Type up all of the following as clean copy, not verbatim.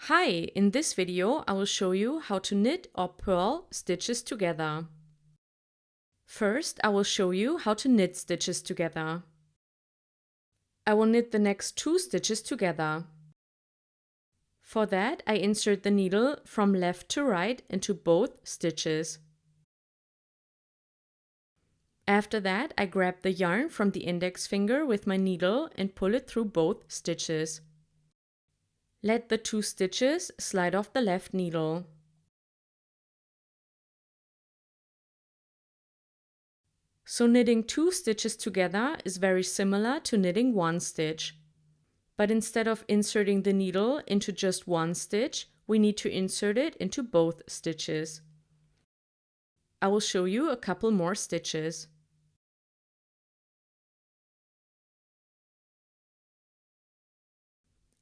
Hi, in this video I will show you how to knit or purl stitches together. First, I will show you how to knit stitches together. I will knit the next 2 stitches together. For that, I insert the needle from left to right into both stitches. After that, I grab the yarn from the index finger with my needle and pull it through both stitches. Let the 2 stitches slide off the left needle. So knitting 2 stitches together is very similar to knitting 1 stitch. But instead of inserting the needle into just 1 stitch, we need to insert it into both stitches. I will show you a couple more stitches.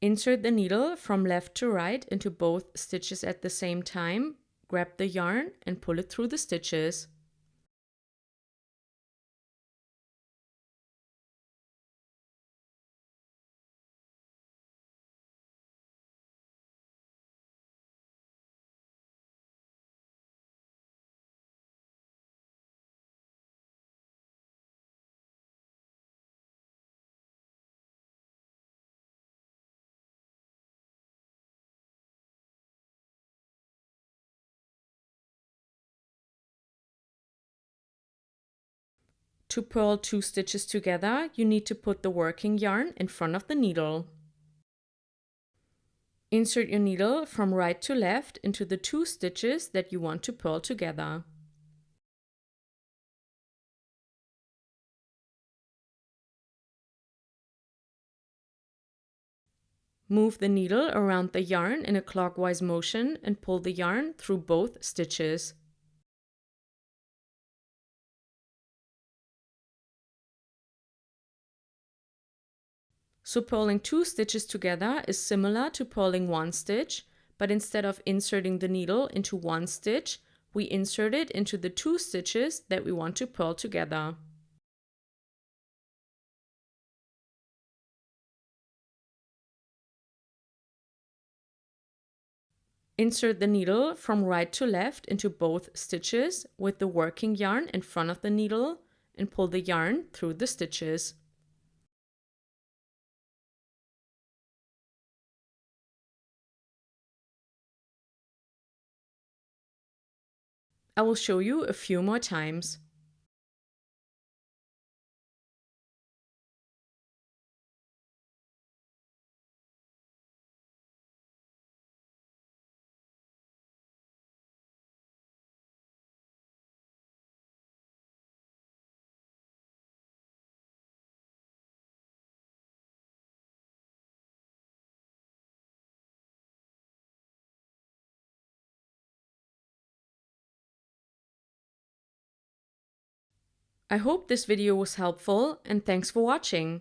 Insert the needle from left to right into both stitches at the same time, grab the yarn and pull it through the stitches. To purl 2 stitches together, you need to put the working yarn in front of the needle. Insert your needle from right to left into the 2 stitches that you want to purl together. Move the needle around the yarn in a clockwise motion and pull the yarn through both stitches. So purling 2 stitches together is similar to purling 1 stitch, but instead of inserting the needle into 1 stitch, we insert it into the 2 stitches that we want to purl together. Insert the needle from right to left into both stitches with the working yarn in front of the needle and pull the yarn through the stitches. I will show you a few more times. I hope this video was helpful and thanks for watching.